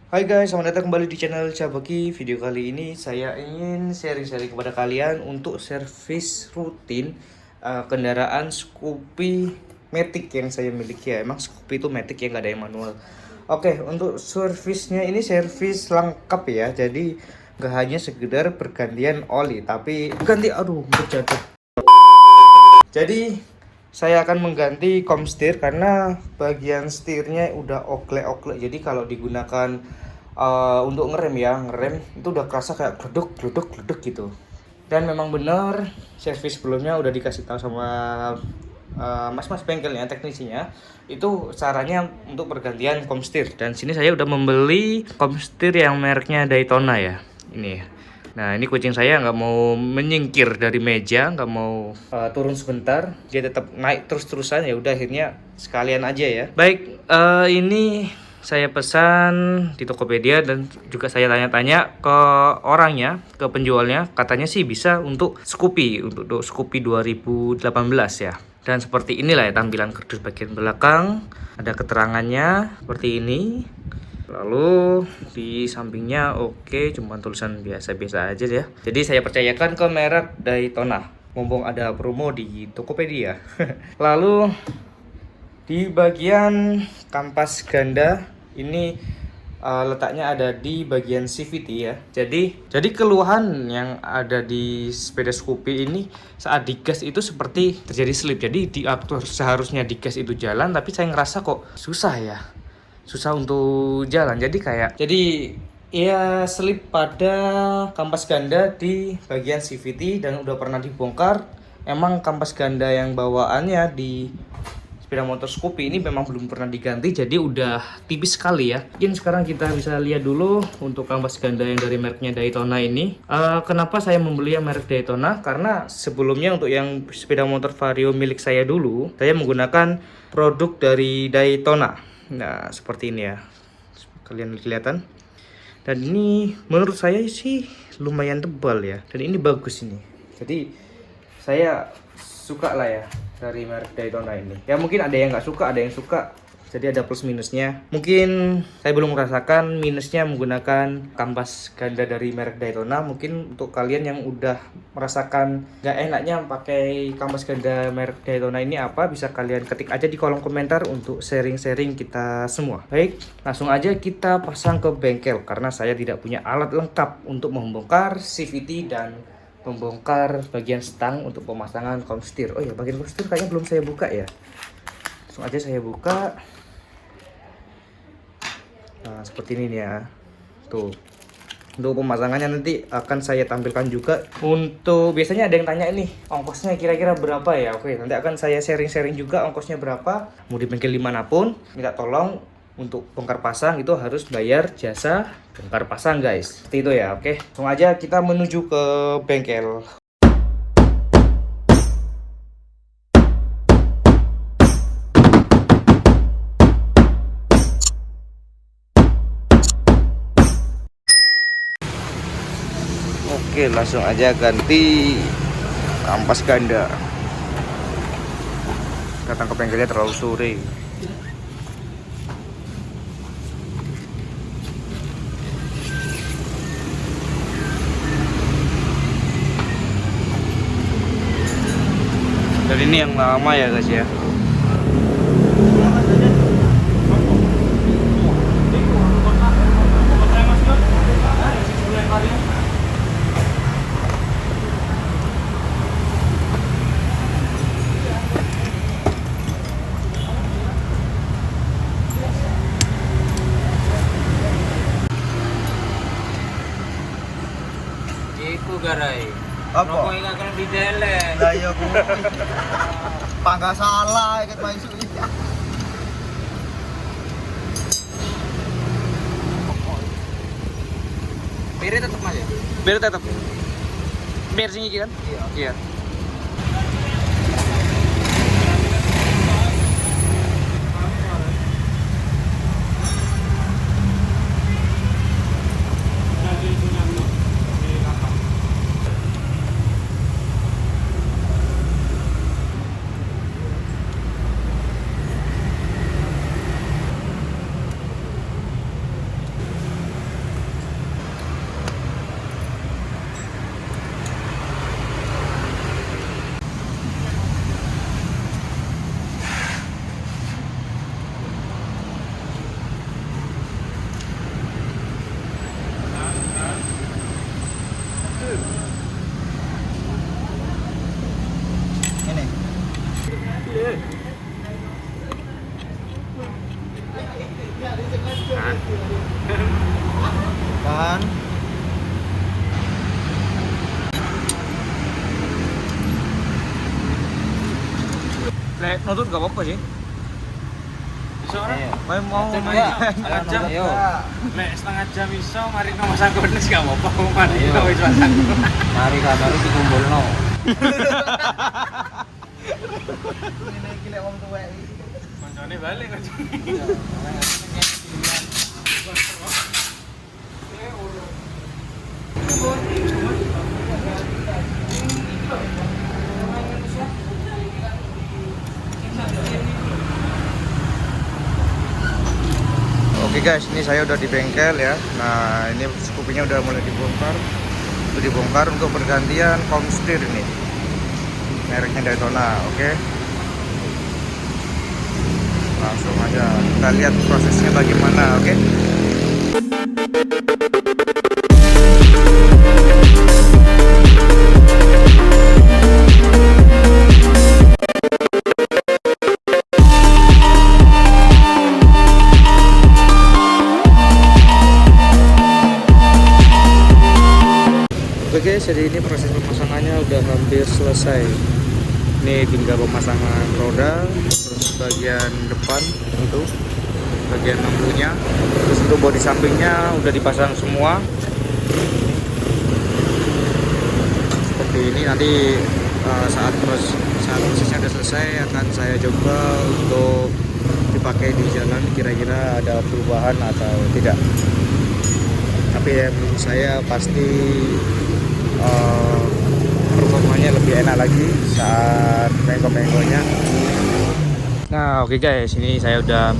Hai guys, selamat datang kembali di channel Cabaki. Video kali ini saya ingin sharing-sharing kepada kalian untuk servis rutin kendaraan Scoopy Matic yang saya miliki ya. Emang Scoopy itu Matic ya, nggak ada yang manual. Oke, untuk servisnya ini servis lengkap ya. Jadi nggak hanya sekedar pergantian oli, tapi ganti berjatuh. Jadi saya akan mengganti komstir karena bagian setirnya udah oklek-oklek. Jadi kalau digunakan untuk ngerem itu udah kerasa kayak gleduk gitu. Dan memang benar servis sebelumnya udah dikasih tahu sama mas-mas bengkelnya, teknisinya, itu caranya untuk pergantian komstir. Dan sini saya udah membeli komstir yang mereknya Daytona ya. Ini ya. Nah, ini kucing saya nggak mau menyingkir dari meja, nggak mau turun sebentar, dia tetap naik terus-terusan. Ya udah, akhirnya sekalian aja ya. Baik, ini saya pesan di Tokopedia dan juga saya tanya-tanya ke orangnya, ke penjualnya, katanya sih bisa untuk Scoopy 2018 ya. Dan seperti inilah ya tampilan kardus bagian belakang, ada keterangannya seperti ini. Lalu di sampingnya oke, cuma tulisan biasa-biasa aja ya. Jadi saya percayakan ke merek Daytona, mumpung ada promo di Tokopedia. Lalu di bagian kampas ganda ini letaknya ada di bagian CVT ya. Jadi keluhan yang ada di sepeda Scoopy ini saat digas itu seperti terjadi slip. Jadi diatur seharusnya digas itu jalan, tapi saya ngerasa kok susah untuk jalan. Jadi ya slip pada kampas ganda di bagian CVT dan udah pernah dibongkar. Emang kampas ganda yang bawaannya di sepeda motor Scoopy ini memang belum pernah diganti, jadi udah tipis sekali ya. Mungkin sekarang kita bisa lihat dulu untuk kampas ganda yang dari mereknya Daytona ini. Kenapa saya membeli yang merek Daytona? Karena sebelumnya untuk yang sepeda motor Vario milik saya dulu, saya menggunakan produk dari Daytona. Nah, seperti ini ya, kalian kelihatan. Dan ini menurut saya sih lumayan tebal ya, dan ini bagus ini. Jadi saya suka lah ya dari merek Daytona ini. Ya mungkin ada yang nggak suka, ada yang suka. Jadi ada plus minusnya. Mungkin saya belum merasakan minusnya menggunakan kampas ganda dari merek Daytona. Mungkin untuk kalian yang udah merasakan nggak enaknya pakai kampas ganda merek Daytona ini apa, bisa kalian ketik aja di kolom komentar untuk sharing-sharing kita semua. Baik, langsung aja kita pasang ke bengkel karena saya tidak punya alat lengkap untuk membongkar CVT dan membongkar bagian stang untuk pemasangan komstir. Oh ya, bagian komstir kayaknya belum saya buka ya. Langsung aja saya buka. Nah, seperti ini nih ya. Tuh. Untuk pemasangannya nanti akan saya tampilkan juga. Untuk biasanya ada yang tanya ini, ongkosnya kira-kira berapa ya? Oke, nanti akan saya sharing-sharing juga ongkosnya berapa. Mau di bengkel dimanapun, minta tolong untuk bongkar pasang itu harus bayar jasa bongkar pasang guys. Seperti itu ya, oke. Langsung aja kita menuju ke bengkel. Oke, langsung aja ganti kampas ganda. Datang ke bengkelnya terlalu sore. Dan ini yang lama ya guys ya. Iku garai. Apa? Rokok ini akan didelek. Lah ya kuwi. Pak nggak salah ikat maisu iki. Pire tetep Mas ya? Biar tetap. Biar sini kan? Iya. depan. Lek nutut gak apa-apa sih. Iso ora? Mau Setengah jam. Ayo. Nek setengah jam iso mari nang masang kones gak apa-apa. Mari Ayo. kita wis masang. Mari kabar dikumpulno. Koncone balik kok. Oke guys, ini saya udah di bengkel ya. Nah, ini skupinya udah mulai dibongkar. Itu dibongkar untuk pergantian komstir ini. Mereknya Daytona, oke. Langsung aja kita lihat prosesnya bagaimana, oke. Oke guys, jadi ini proses pemasangannya udah hampir selesai. Ini tinggal pemasangan roda, terus bagian depan itu, bagian lampunya, terus untuk bodi sampingnya udah dipasang semua. Seperti ini nanti saat prosesnya udah selesai akan saya coba untuk dipakai di jalan, kira-kira ada perubahan atau tidak. Tapi ya menurut saya pasti performanya lebih enak lagi saat bengkok-bengkoknya. Nah oke guys, ini saya udah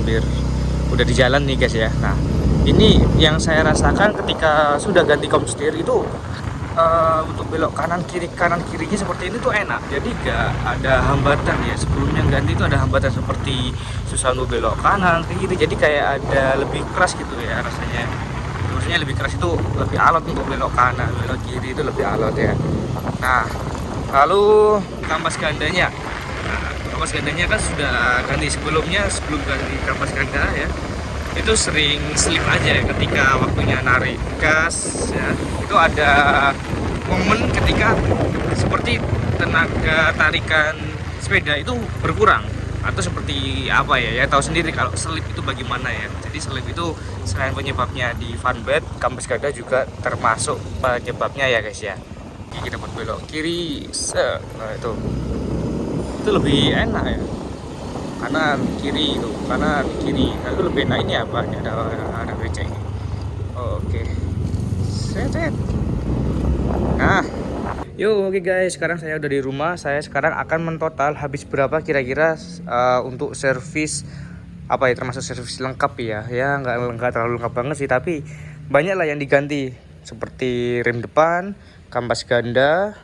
di jalan nih guys ya. Nah ini yang saya rasakan ketika sudah ganti komstir itu untuk belok kanan kirinya seperti ini tuh enak. Jadi gak ada hambatan ya. Sebelumnya ganti itu ada hambatan seperti susah untuk belok kanan kiri. Jadi kayak ada lebih keras gitu ya rasanya. Harusnya lebih keras itu lebih alot untuk belok kanan, belok kiri itu lebih alot ya. Nah, lalu kampas gandanya. Nah, kampas gandanya kan sudah ganti sebelum ganti kampas ganda ya. Itu sering slip aja ya ketika waktunya narik gas ya. Itu ada momen ketika seperti tenaga tarikan sepeda itu berkurang. Atau seperti apa ya, tahu sendiri kalau selip itu bagaimana ya. Jadi selip itu selain penyebabnya di fan bed, kampas ganda juga termasuk penyebabnya ya guys ya. Jadi kita buat belok kiri, nah itu lebih enak ya. Kanan kiri itu, kanan kiri, nah, itu lebih enak. Ini apa? Ini ada becak ini. Oke, set. Nah. Oke guys, sekarang saya udah di rumah. Saya sekarang akan mentotal habis berapa kira-kira untuk servis apa ya, termasuk servis lengkap ya. Ya nggak terlalu lengkap banget sih, tapi banyak lah yang diganti seperti rem depan, kampas ganda,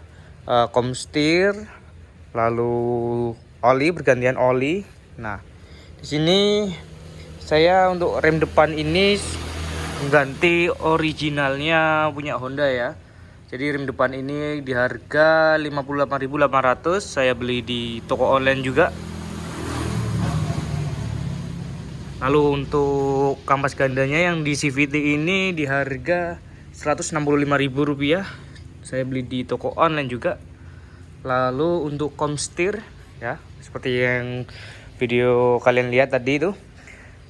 komstir, lalu oli, bergantian oli. Nah di sini saya untuk rem depan ini mengganti originalnya punya Honda ya. Jadi rem depan ini di harga 58.800, saya beli di toko online juga. Lalu untuk kampas gandanya yang di CVT ini di harga Rp165.000, saya beli di toko online juga. Lalu untuk komstir ya, seperti yang video kalian lihat tadi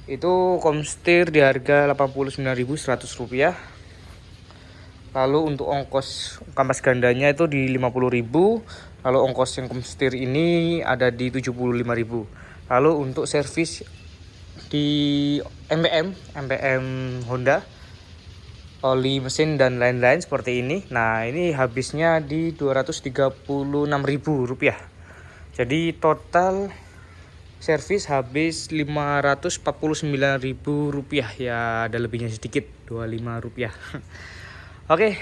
itu komstir di harga Rp89.100. Lalu untuk ongkos kampas gandanya itu di 50.000. Lalu ongkos yang komstir ini ada di 75.000. Lalu untuk servis di MPM Honda, oli mesin dan lain-lain seperti ini. Nah ini habisnya di Rp236.000. Jadi total servis habis Rp549.000 ya, ada lebihnya sedikit, Rp25. Oke,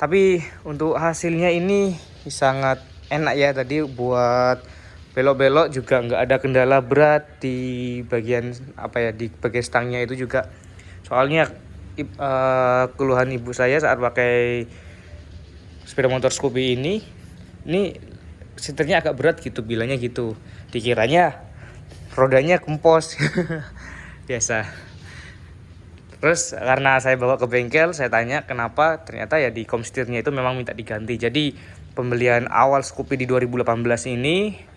tapi untuk hasilnya ini sangat enak ya. Tadi buat belok-belok juga nggak ada kendala berat di bagian apa ya, di bagian stangnya itu juga. Soalnya keluhan ibu saya saat pakai sepeda motor Scoopy ini setirnya agak berat gitu, bilangnya gitu. Dikiranya rodanya kempos. Biasa. Terus karena saya bawa ke bengkel, saya tanya kenapa, ternyata ya di komstirnya itu memang minta diganti. Jadi pembelian awal Scoopy di 2018 ini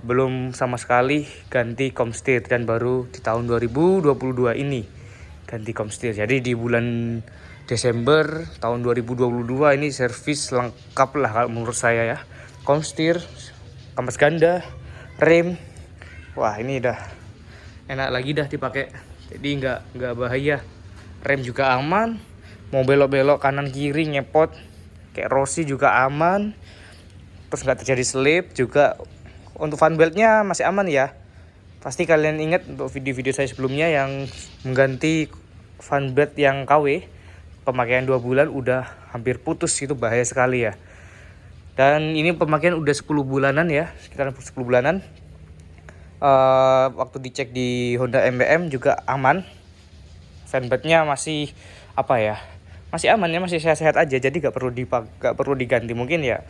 belum sama sekali ganti komstir, dan baru di tahun 2022 ini ganti komstir. Jadi di bulan Desember tahun 2022 ini servis lengkap lah kalau menurut saya ya. Komstir, kampas ganda, rem. Wah, ini dah enak lagi dah dipakai. Jadi nggak bahaya. Rem juga aman. Mau belok-belok kanan kiri ngepot kayak Rossi juga aman. Terus nggak terjadi slip juga. Untuk fan beltnya masih aman ya. Pasti kalian ingat untuk video-video saya sebelumnya yang mengganti fan belt yang KW, pemakaian 2 bulan udah hampir putus, itu bahaya sekali ya. Dan ini pemakaian udah 10 bulanan ya, sekitar 10 bulanan. Waktu dicek di Honda MBM juga aman. Fanbeltnya masih apa ya? Masih aman ya, masih sehat-sehat aja. Jadi gak perlu diganti, mungkin ya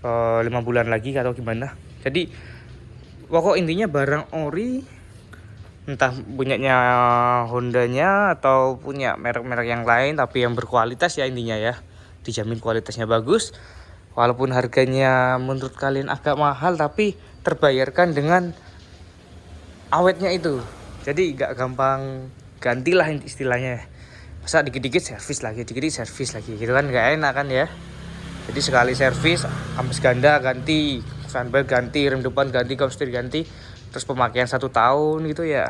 5 bulan lagi atau gimana. Jadi pokok intinya barang ori, entah punyanya Hondanya atau punya merek-merek yang lain, tapi yang berkualitas ya intinya ya. Dijamin kualitasnya bagus. Walaupun harganya menurut kalian agak mahal, tapi terbayarkan dengan awetnya itu. Jadi gak gampang gantilah istilahnya. Masa dikit-dikit servis lagi, dikit-dikit servis lagi, gitu kan gak enak kan ya. Jadi sekali servis, kampas ganda ganti, fanbelt ganti, rem depan ganti, komstir ganti, terus pemakaian 1 tahun gitu ya,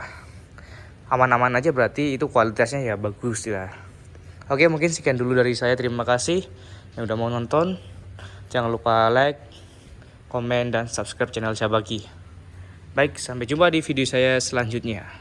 aman-aman aja, berarti itu kualitasnya ya bagus ya. Oke, mungkin sekian dulu dari saya. Terima kasih yang udah mau nonton. Jangan lupa like, komen, dan subscribe channel Syabagi. Baik, sampai jumpa di video saya selanjutnya.